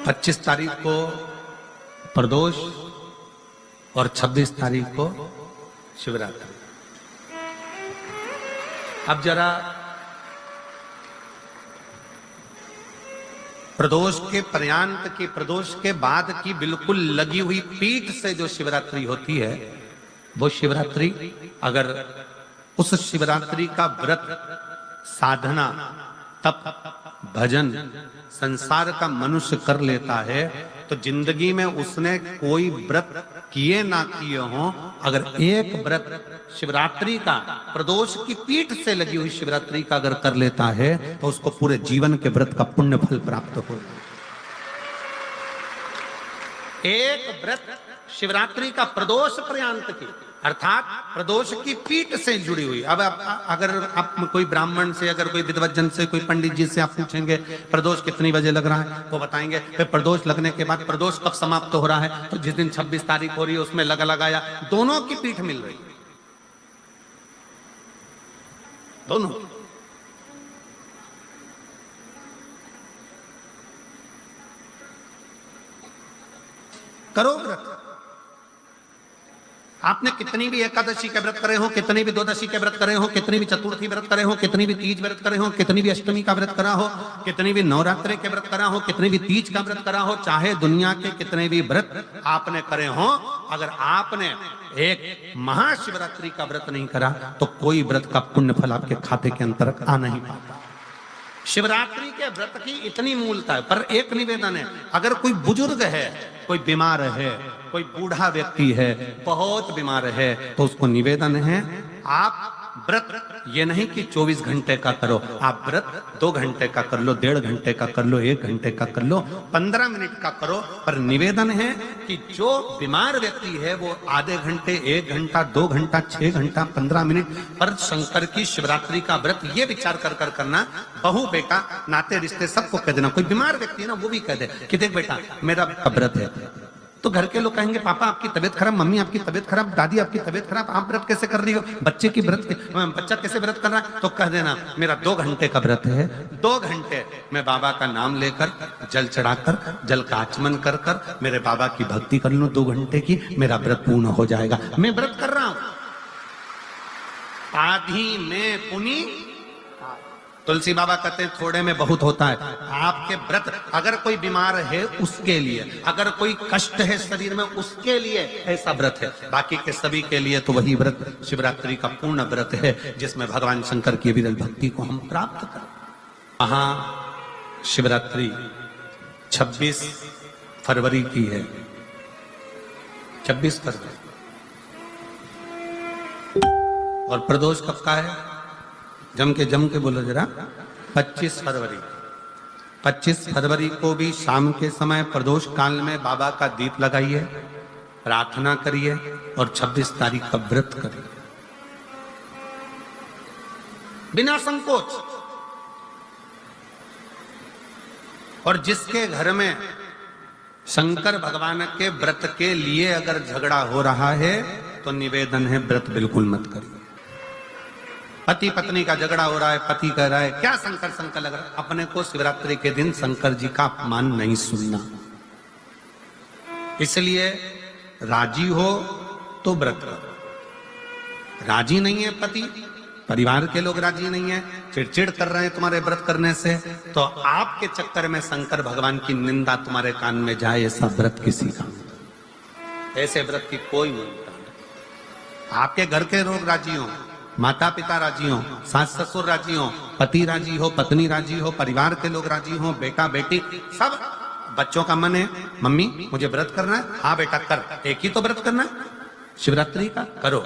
25 तारीख को प्रदोष और 26 तारीख को शिवरात्रि। अब जरा प्रदोष के पर्यांत की, प्रदोष के बाद की बिल्कुल लगी हुई पीठ से जो शिवरात्रि होती है, वो शिवरात्रि अगर उस शिवरात्रि का व्रत, साधना, तप, भजन, संसार का मनुष्य कर लेता है तो जिंदगी में उसने कोई व्रत किए ना किए हो, अगर एक व्रत शिवरात्रि का, प्रदोष की पीठ से लगी हुई शिवरात्रि का अगर कर लेता है तो उसको पूरे जीवन के व्रत का पुण्य फल प्राप्त हो। एक व्रत शिवरात्रि का प्रदोष पर्यंत की, अर्थात प्रदोष की पीठ से जुड़ी हुई। अब अगर आप कोई ब्राह्मण से, अगर कोई विद्वज्जन से, कोई पंडित जी से आप पूछेंगे प्रदोष कितनी बजे लग रहा है, वो बताएंगे फिर प्रदोष लगने के बाद प्रदोष कब समाप्त हो रहा है, तो जिस दिन 26 तारीख हो रही है उसमें लगाया, दोनों की पीठ मिल रही, दोनों। करो व्रत। आपने कितनी भी एकादशी के व्रत करे हो, कितनी भी द्वादशी के व्रत करे हो, कितनी भी चतुर्थी व्रत करे हो, कितनी भी तीज व्रत करे हो, कितनी भी अष्टमी का व्रत करा हो, कितनी भी नवरात्रि के व्रत करा हो, कितनी भी तीज का व्रत करा हो, चाहे दुनिया के कितने भी व्रत आपने करे हो, अगर आपने एक महाशिवरात्रि का व्रत नहीं करा तो कोई व्रत का पुण्य फल आपके खाते के अंतर्गत आ नहीं पाता। शिवरात्रि के व्रत की इतनी मूलता है। पर एक निवेदन है, अगर कोई बुजुर्ग है, कोई बीमार है, कोई बूढ़ा व्यक्ति है, बहुत बीमार है, तो उसको निवेदन है आप व्रत ये नहीं कि 24 घंटे का करो, आप व्रत 2 घंटे का कर लो, 1.5 घंटे का कर लो, 1 घंटे का कर लो, 15 मिनट का करो। पर निवेदन है कि जो बीमार व्यक्ति है वो आधे घंटे, 1 घंटा, 2 घंटा, 6 घंटा, 15 मिनट पर शंकर की शिवरात्रि का व्रत ये विचार कर करना। बहू बेटा नाते रिश्ते सबको कह देना। कोई बीमार व्यक्ति है ना, वो भी कह दे कि देख बेटा मेरा व्रत है। तो घर के लोग कहेंगे पापा आपकी तबीयत खराब, मम्मी आपकी तबीयत खराब, दादी आपकी तबीयत खराब, आप व्रत कैसे कर रही हो, बच्चे की व्रत, बच्चा कैसे व्रत कर रहा है, तो कह देना मेरा 2 घंटे का व्रत है, 2 घंटे मैं बाबा का नाम लेकर, जल चढ़ाकर, जल का आचमन कर कर मेरे बाबा की भक्ति कर लूं 2 घंटे की, मेरा व्रत पूर्ण हो जाएगा। मैं व्रत कर रहा हूं, आधी में पुनी। तुलसी बाबा कहते हैं थोड़े में बहुत होता है। आपके व्रत, अगर कोई बीमार है उसके लिए, अगर कोई कष्ट है शरीर में उसके लिए ऐसा व्रत है, बाकी के सभी के लिए तो वही व्रत शिवरात्रि का पूर्ण व्रत है जिसमें भगवान शंकर की विरल भक्ति को हम प्राप्त करें। महाशिवरात्रि 26 फरवरी की है, 26 फरवरी। और प्रदोष कब का है, जम के बोलो जरा, 25 फरवरी। 25 फरवरी को भी शाम के समय प्रदोष काल में बाबा का दीप लगाइए, प्रार्थना करिए और 26 तारीख का व्रत करिए बिना संकोच। और जिसके घर में शंकर भगवान के व्रत के लिए अगर झगड़ा हो रहा है तो निवेदन है व्रत बिल्कुल मत करिए। पति पत्नी का झगड़ा हो रहा है, पति कह रहा है क्या शंकर शंकर लग रहा है, अपने को शिवरात्रि के दिन शंकर जी का अपमान नहीं सुनना। इसलिए राजी हो तो व्रत करो। राजी नहीं है पति, परिवार के लोग राजी नहीं है, चिड़चिड़ कर रहे हैं तुम्हारे व्रत करने से, तो आपके चक्कर में शंकर भगवान की निंदा तुम्हारे कान में जाए, ऐसा व्रत किसी का, ऐसे व्रत की कोई मूलता नहीं। आपके घर के लोग राजी हो, माता पिता राजी हो, सास ससुर राजी हो, पति राजी हो, पत्नी राजी हो, परिवार के लोग राजी हो, बेटा बेटी सब, बच्चों का मन है मम्मी मुझे व्रत करना है, हाँ बेटा कर, एक ही तो व्रत करना है शिवरात्रि का, करो।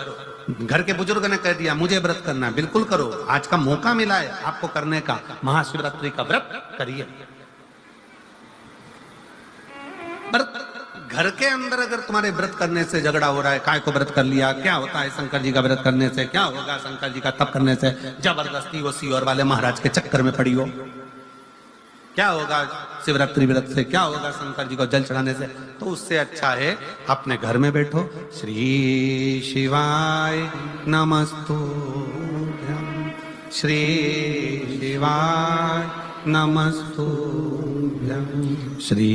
घर के बुजुर्ग ने कह दिया मुझे व्रत करना है, बिल्कुल करो, आज का मौका मिला है आपको करने का, महाशिवरात्रि का व्रत करिए। घर के अंदर अगर तुम्हारे व्रत करने से झगड़ा हो रहा है, काय को व्रत कर लिया, क्या होता है शंकर जी का व्रत करने से, क्या होगा शंकर जी का तप करने से, जबरदस्ती वो सीहोर वाले महाराज के चक्कर में पड़ी हो, क्या होगा शिवरात्रि व्रत से, क्या होगा शंकर जी को जल चढ़ाने से, तो उससे अच्छा है अपने घर में बैठो, श्री शिवाय नमस्तुभ्यं, श्री शिवाय नमस्तुभ्यं। श्री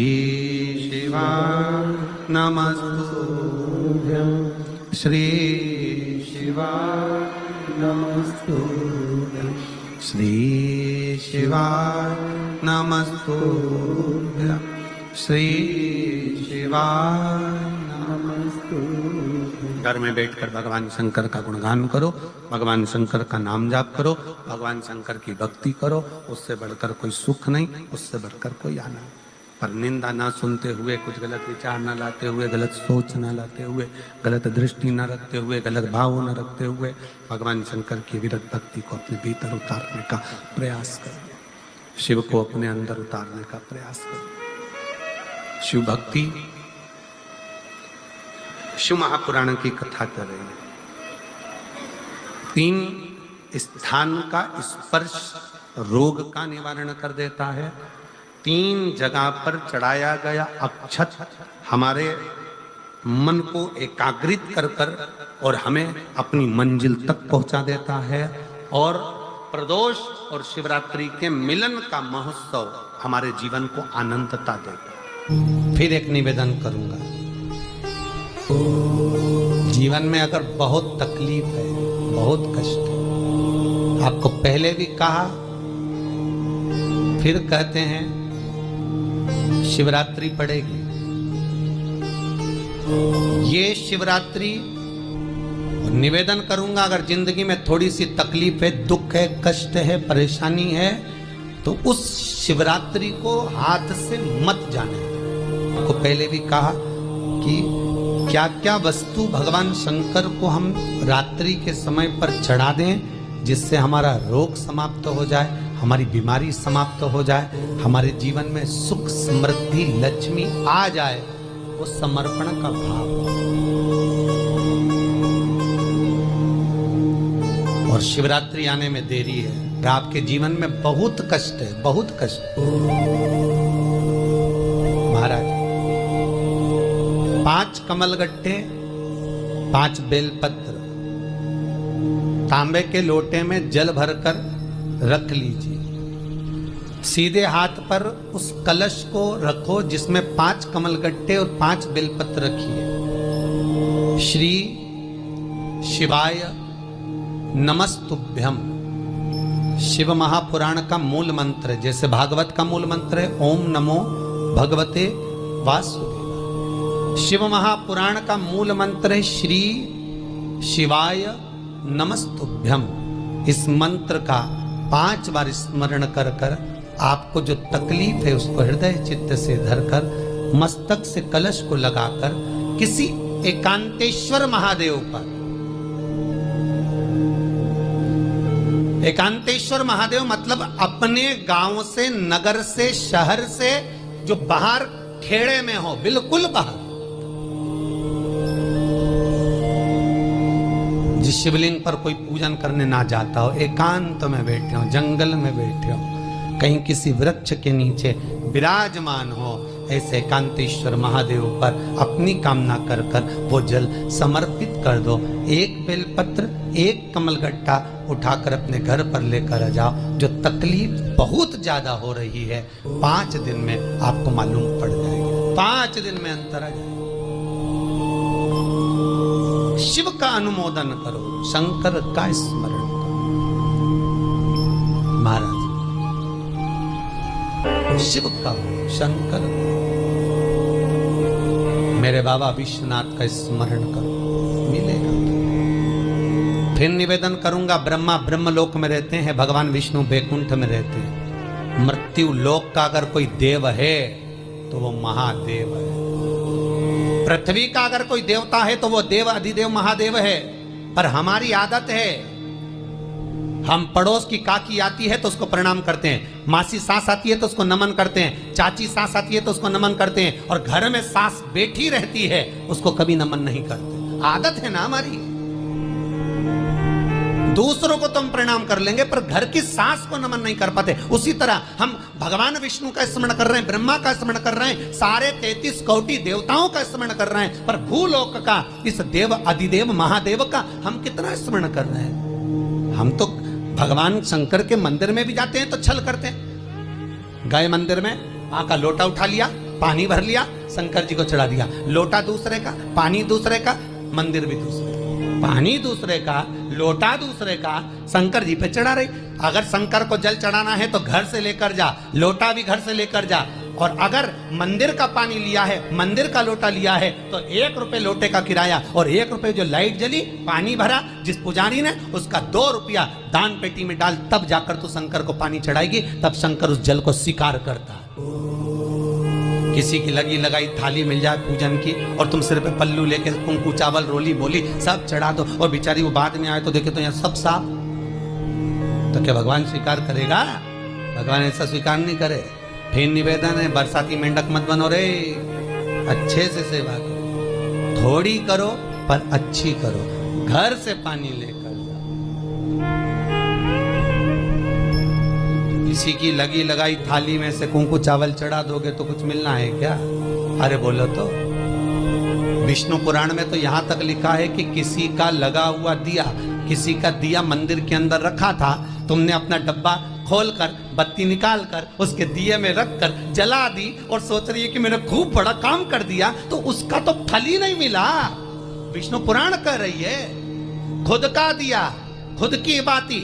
शिवाय नमस्तुभ्यं श्री शिवाय नमस्तुभ्यं श्री शिवाय नमस्तुभ्यं श्री शिवाय नमस्तुभ्यं। घर में बैठकर भगवान शंकर का गुणगान करो, भगवान शंकर का नाम जाप करो, भगवान शंकर की भक्ति करो। उससे बढ़कर कोई सुख नहीं, उससे बढ़कर कोई आनंद। पर निंदा ना सुनते हुए, कुछ गलत विचार ना लाते हुए, गलत सोच ना लाते हुए, गलत दृष्टि ना रखते हुए, गलत भाव ना रखते हुए भगवान शंकर की विरत भक्ति को अपने भीतर उतारने का प्रयास करो। शिव को अपने अंदर उतारने का प्रयास करो। शिव भक्ति, शिव महापुराण की कथा कर रहे हैं। 3 स्थान का स्पर्श रोग का निवारण कर देता है। 3 जगह पर चढ़ाया गया अक्षत हमारे मन को एकाग्रित कर कर और हमें अपनी मंजिल तक पहुंचा देता है। और प्रदोष और शिवरात्रि के मिलन का महोत्सव हमारे जीवन को आनंदता देता है। फिर एक निवेदन करूंगा, जीवन में अगर बहुत तकलीफ है, बहुत कष्ट है, आपको पहले भी कहा फिर कहते हैं, शिवरात्रि पड़ेगी। ये शिवरात्रि निवेदन करूंगा, अगर जिंदगी में थोड़ी सी तकलीफ है, दुख है, कष्ट है, परेशानी है, तो उस शिवरात्रि को हाथ से मत जाने। आपको पहले भी कहा कि क्या क्या वस्तु भगवान शंकर को हम रात्रि के समय पर चढ़ा दें, जिससे हमारा रोग समाप्त हो जाए, हमारी बीमारी समाप्त हो जाए, हमारे जीवन में सुख समृद्धि लक्ष्मी आ जाए। वो समर्पण का भाव। और शिवरात्रि आने में देरी है, आपके जीवन में बहुत कष्ट है, बहुत कष्ट। महाराज 5 कमलगट्टे, 5 बेलपत्र तांबे के लोटे में जल भरकर रख लीजिए। सीधे हाथ पर उस कलश को रखो जिसमें 5 कमलगट्टे और 5 बेलपत्र रखिए। श्री शिवाय नमस्तुभ्यम शिव महापुराण का मूल मंत्र है। जैसे भागवत का मूल मंत्र है ओम नमो भगवते वासुदेवाय, शिव महापुराण का मूल मंत्र है श्री शिवाय नमस्तुभ्यम। इस मंत्र का 5 बार स्मरण कर कर आपको जो तकलीफ है उसको हृदय चित्त से धरकर मस्तक से कलश को लगाकर किसी एकांतेश्वर महादेव पर, एकांतेश्वर महादेव मतलब अपने गांव से, नगर से, शहर से जो बाहर खेड़े में हो, बिल्कुल बाहर, जिस शिवलिंग पर कोई पूजन करने ना जाता हो, एकांत में बैठे हो, जंगल में बैठे हो, कहीं किसी वृक्ष के नीचे विराजमान हो, ऐसे एकांतेश्वर महादेव पर अपनी कामना कर कर वो जल समर्पित कर दो। 1 बेलपत्र, 1 कमलगट्टा उठाकर अपने घर पर लेकर आ जाओ। जो तकलीफ बहुत ज्यादा हो रही है 5 दिन में आपको मालूम पड़ जाएगी, 5 दिन में अंतर आ जाएगा। शिव का अनुमोदन करो, शंकर का स्मरण करो। महाराज शिव का, शंकर, मेरे बाबा विश्वनाथ का स्मरण करो, मिलेगा। फिर निवेदन करूंगा, ब्रह्मा ब्रह्मलोक में रहते हैं, भगवान विष्णु बैकुंठ में रहते हैं। मृत्यु लोक का अगर कोई देव है तो वो महादेव है। पृथ्वी का अगर कोई देवता है तो वो देव अधिदेव महादेव है। पर हमारी आदत है, हम पड़ोस की काकी आती है तो उसको प्रणाम करते हैं, मासी सास आती है तो उसको नमन करते हैं, चाची सास आती है तो उसको नमन करते हैं, और घर में सास बैठी रहती है उसको कभी नमन नहीं करते। आदत है ना हमारी। दूसरों को तो हम प्रणाम कर लेंगे पर घर की सास को नमन नहीं कर पाते। उसी तरह हम भगवान विष्णु का स्मरण कर रहे हैं, ब्रह्मा का स्मरण कर रहे हैं, सारे 33 कोटि देवताओं का स्मरण कर रहे हैं, पर भूलोक का इस देव अधिदेव महादेव का हम कितना स्मरण कर रहे हैं। हम तो भगवान शंकर के मंदिर में भी जाते हैं तो छल करते हैं। गए मंदिर में माँ का लोटा उठा लिया, पानी भर लिया, शंकर जी को चढ़ा दिया। लोटा दूसरे का, पानी दूसरे का, मंदिर भी दूसरे का। पानी दूसरे का, लोटा दूसरे का, शंकर जी पे चढ़ा रही। अगर शंकर को जल चढ़ाना है तो घर से लेकर जा, लोटा भी घर से लेकर जा। और अगर मंदिर का पानी लिया है, मंदिर का लोटा लिया है, तो 1 रुपए लोटे का किराया और 1 रुपए जो लाइट जली, पानी भरा जिस पुजारी ने, उसका 2 रुपया दान पेटी में डाल, तब जाकर तू शंकर को पानी चढ़ाएगी, तब शंकर उस जल को स्वीकार करता। किसी की लगी लगाई थाली मिल जाए पूजन की और तुम सिर पे पल्लू लेके कुंकू चावल रोली बोली सब चढ़ा दो, और बेचारी वो बाद में आए तो देखे तो यहाँ सब साफ, तो क्या भगवान स्वीकार करेगा? भगवान ऐसा स्वीकार नहीं करे। फिर निवेदन है, बरसाती मेंढक मत बनो रे, अच्छे से सेवा करो, थोड़ी करो पर अच्छी करो। घर से पानी लेकर जाओ, किसी की लगी लगाई थाली में से कुंकू चावल चढ़ा दोगे तो कुछ मिलना है क्या? अरे बोलो तो। विष्णु पुराण में तो यहां तक लिखा है कि किसी का लगा हुआ दिया, किसी का दिया मंदिर के अंदर रखा था, तुमने अपना डब्बा खोलकर बत्ती निकाल कर उसके दिए में रखकर जला दी और सोच रही है कि मैंने खूब बड़ा काम कर दिया, तो उसका तो फल ही नहीं मिला। विष्णु पुराण कह रही है, खुद का दिया, खुद की बाती,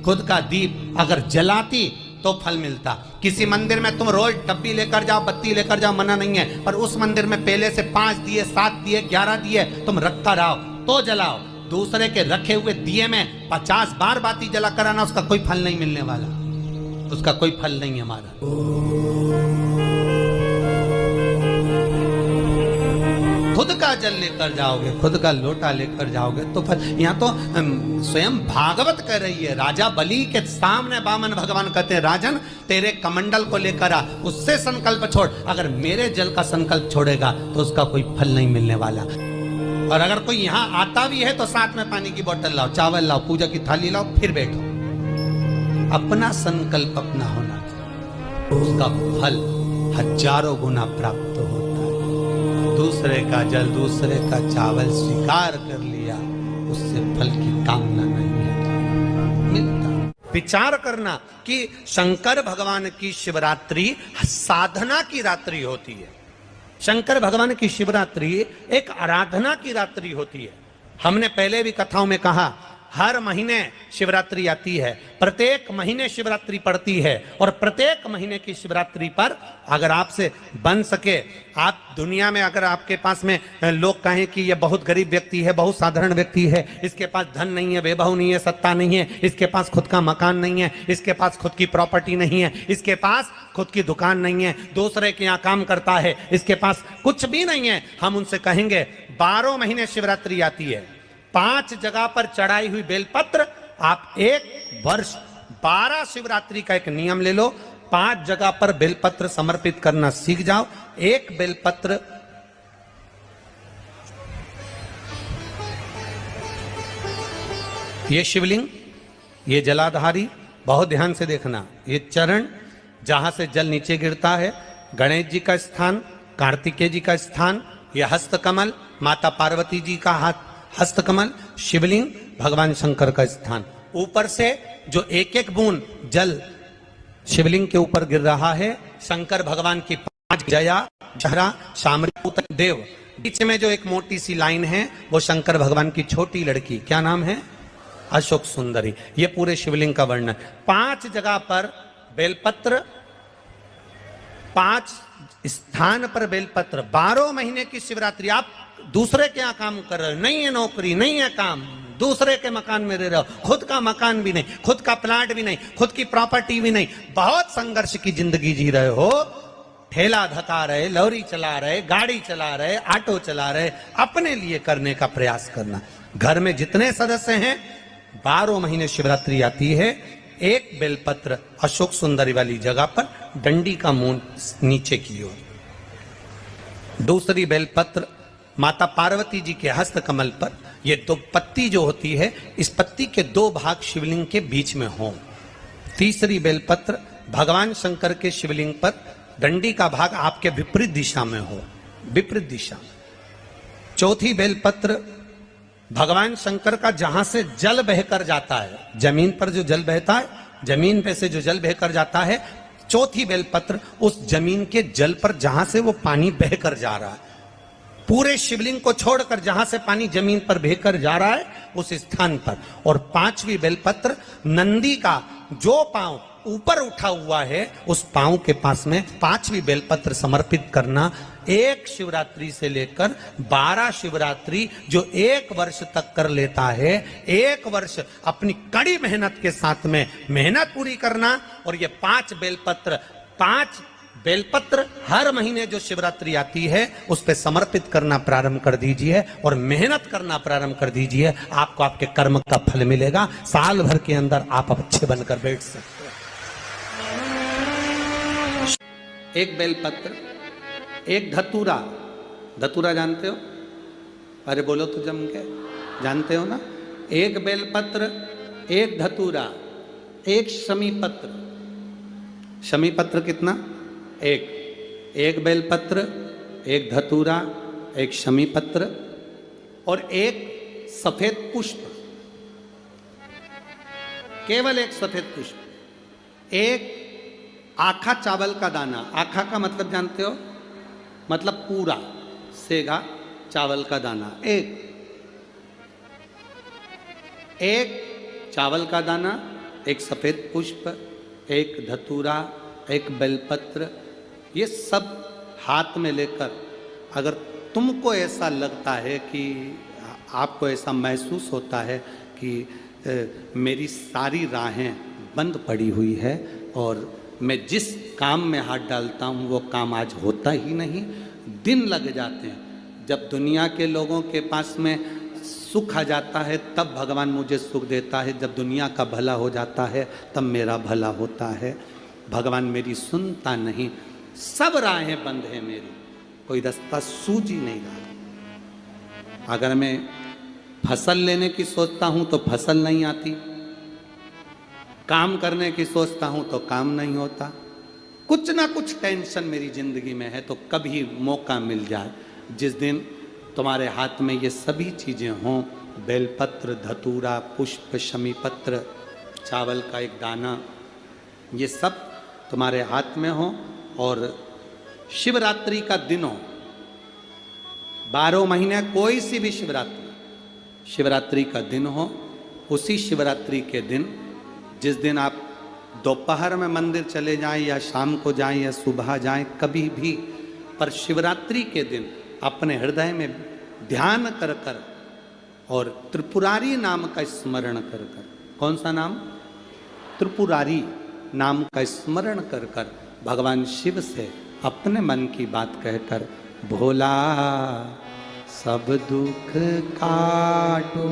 खुद का दीप अगर जलाती तो फल मिलता। किसी मंदिर में तुम रोज डब्बी लेकर जाओ, बत्ती लेकर जाओ, मना नहीं है, पर उस मंदिर में पहले से 5 दिए, 7 दिए, 11 दिए तुम रखता रहो तो जलाओ। दूसरे के रखे हुए दिए में 50 बार बाती जला कराना, उसका कोई फल नहीं मिलने वाला, उसका कोई फल नहीं है हमारा। खुद का जल लेकर जाओगे, खुद का लोटा लेकर जाओगे तो फल। यहाँ तो स्वयं भागवत कह रही है, राजा बलि के सामने वामन भगवान कहते हैं, राजन तेरे कमंडल को लेकर आ, उससे संकल्प छोड़, अगर मेरे जल का संकल्प छोड़ेगा तो उसका कोई फल नहीं मिलने वाला। और अगर कोई यहाँ आता भी है तो साथ में पानी की बोतल लाओ, चावल लाओ, पूजा की थाली लाओ, फिर बैठो। अपना संकल्प अपना होना चाहिए, उसका फल हजारों गुना प्राप्त होता है। दूसरे का जल, दूसरे का चावल स्वीकार कर लिया, उससे फल की कामना नहीं है, मिलता। विचार करना कि शंकर भगवान की शिवरात्रि साधना की रात्रि होती है। शंकर भगवान की शिवरात्रि एक आराधना की रात्रि होती है। हमने पहले भी कथाओं में कहा, हर महीने शिवरात्रि आती है, प्रत्येक महीने शिवरात्रि पड़ती है, और प्रत्येक महीने की शिवरात्रि पर अगर आपसे बन सके, आप दुनिया में अगर आपके पास में लोग कहें कि ये बहुत गरीब व्यक्ति है, बहुत साधारण व्यक्ति है, इसके पास धन नहीं है, वैभव नहीं है, सत्ता नहीं है, इसके पास खुद का मकान नहीं है, इसके पास खुद की प्रॉपर्टी नहीं है, इसके पास खुद की दुकान नहीं है, दूसरे के यहाँ काम करता है, इसके पास कुछ भी नहीं है, हम उनसे कहेंगे 12 महीने शिवरात्रि आती है, 5 जगह पर चढ़ाई हुई बेलपत्र, आप 1 वर्ष 12 शिवरात्रि का एक नियम ले लो, 5 जगह पर बेलपत्र समर्पित करना सीख जाओ। 1 बेलपत्र ये शिवलिंग, ये जलाधारी, बहुत ध्यान से देखना, ये चरण जहां से जल नीचे गिरता है, गणेश जी का स्थान, कार्तिकेय जी का स्थान, ये हस्तकमल माता पार्वती जी का हाथ हस्तकमल, शिवलिंग भगवान शंकर का स्थान। ऊपर से जो एक एक बूंद जल शिवलिंग के ऊपर गिर रहा है, शंकर भगवान की 5 जया, जहरा, शामरी, देव, बीच में जो एक मोटी सी लाइन है वो शंकर भगवान की छोटी लड़की, क्या नाम है? अशोक सुंदरी। ये पूरे शिवलिंग का वर्णन। 5 जगह पर बेलपत्र, 5 स्थान पर बेलपत्र, 12 महीने की शिवरात्रि। आप दूसरे के यहाँ काम कर रहे हो, नहीं है नौकरी, नहीं है काम, दूसरे के मकान में रह रहे हो, खुद का मकान भी नहीं, खुद का प्लाट भी नहीं, खुद की प्रॉपर्टी भी नहीं, बहुत संघर्ष की जिंदगी जी रहे हो, ठेला धका रहे, लॉरी चला रहे, गाड़ी चला रहे, ऑटो चला रहे, अपने लिए करने का प्रयास करना। घर में जितने सदस्य हैं, 12 महीने शिवरात्रि आती है, 1 बेलपत्र अशोक सुंदरी वाली जगह पर, डंडी का मुंह नीचे की ओर, दूसरी बेलपत्र माता पार्वती जी के हस्त कमल पर। ये 2 पत्ती जो होती है, इस पत्ती के 2 भाग शिवलिंग के बीच में हो। तीसरी बेलपत्र भगवान शंकर के शिवलिंग पर, डंडी का भाग आपके विपरीत दिशा में हो, विपरीत दिशा। चौथी बेलपत्र भगवान शंकर का जहां से जल बहकर जाता है, जमीन पर जो जल बहता है, जमीन पे से जो जल बहकर जाता है, चौथी बेलपत्र उस जमीन के जल पर जहां से वो पानी बहकर जा रहा है, पूरे शिवलिंग को छोड़कर जहां से पानी जमीन पर बहकर जा रहा है उस स्थान पर। और पांचवी बेलपत्र नंदी का जो पांव ऊपर उठा हुआ है उस पांव के पास में पांचवी बेलपत्र समर्पित करना। एक शिवरात्रि से लेकर 12 शिवरात्रि जो एक वर्ष तक कर लेता है, एक वर्ष अपनी कड़ी मेहनत के साथ में मेहनत पूरी करना। और ये 5 बेलपत्र हर महीने जो शिवरात्रि आती है उस पे समर्पित करना प्रारंभ कर दीजिए और मेहनत करना प्रारंभ कर दीजिए। आपको आपके कर्म का फल मिलेगा। साल भर के अंदर आप अच्छे बनकर बैठ सकते हैं। एक बेलपत्र, एक धतूरा। धतूरा जानते हो? अरे बोलो तो जम के, जानते हो ना? एक बेलपत्र, एक धतूरा, एक शमीपत्र। शमीपत्र कितना? एक बेलपत्र, एक धतूरा, एक शमीपत्र और एक सफेद पुष्प। केवल एक सफेद पुष्प। एक आखा चावल का दाना। आखा का मतलब जानते हो? मतलब पूरा सेगा चावल का दाना। एक चावल का दाना, एक सफेद पुष्प, एक धतूरा, एक बेलपत्र, ये सब हाथ में लेकर अगर तुमको ऐसा लगता है कि आपको ऐसा महसूस होता है कि मेरी सारी राहें बंद पड़ी हुई है और मैं जिस काम में हाथ डालता हूँ वो काम आज होता ही नहीं, दिन लग जाते हैं। जब दुनिया के लोगों के पास में सुख आ जाता है तब भगवान मुझे सुख देता है, जब दुनिया का भला हो जाता है तब मेरा भला होता है। भगवान मेरी सुनता नहीं, सब राहें बंद है मेरी, कोई रास्ता सूझ ही नहीं रहा। अगर मैं फसल लेने की सोचता हूं तो फसल नहीं आती, काम करने की सोचता हूं तो काम नहीं होता। कुछ ना कुछ टेंशन मेरी जिंदगी में है। तो कभी मौका मिल जाए जिस दिन तुम्हारे हाथ में ये सभी चीजें हों, बेलपत्र, धतूरा, पुष्प, शमीपत्र, चावल का एक दाना, ये सब तुम्हारे हाथ में हो और शिवरात्रि का दिन हो, 12 महीने कोई सी भी शिवरात्रि का दिन हो, उसी शिवरात्रि के दिन जिस दिन आप दोपहर में मंदिर चले जाएं या शाम को जाएं या सुबह जाएं, कभी भी, पर शिवरात्रि के दिन अपने हृदय में ध्यान कर कर और त्रिपुरारी नाम का स्मरण कर कर। कौन सा नाम? त्रिपुरारी नाम का स्मरण कर कर भगवान शिव से अपने मन की बात कहकर, भोला सब दुख काटो,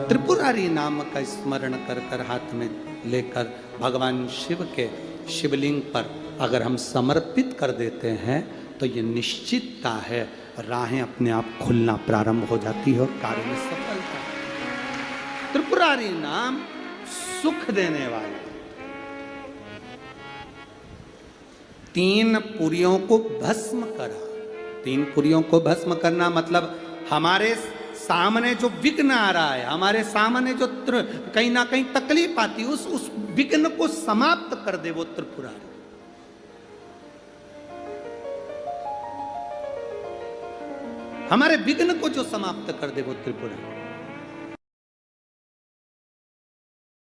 त्रिपुरारी नाम का स्मरण कर कर हाथ में लेकर भगवान शिव के शिवलिंग पर अगर हम समर्पित कर देते हैं तो ये निश्चितता है राहें अपने आप खुलना प्रारंभ हो जाती है और कार्य में सफलता। त्रिपुरारी नाम सुख देने वाला। 3 पुरियों को भस्म करा। 3 पुरियों को भस्म करना मतलब हमारे सामने जो विघ्न आ रहा है, हमारे सामने जो कहीं ना कहीं तकलीफ आती है, उस विघ्न को समाप्त कर दे वो त्रिपुरारी। हमारे विघ्न को जो समाप्त कर दे वो त्रिपुरारी।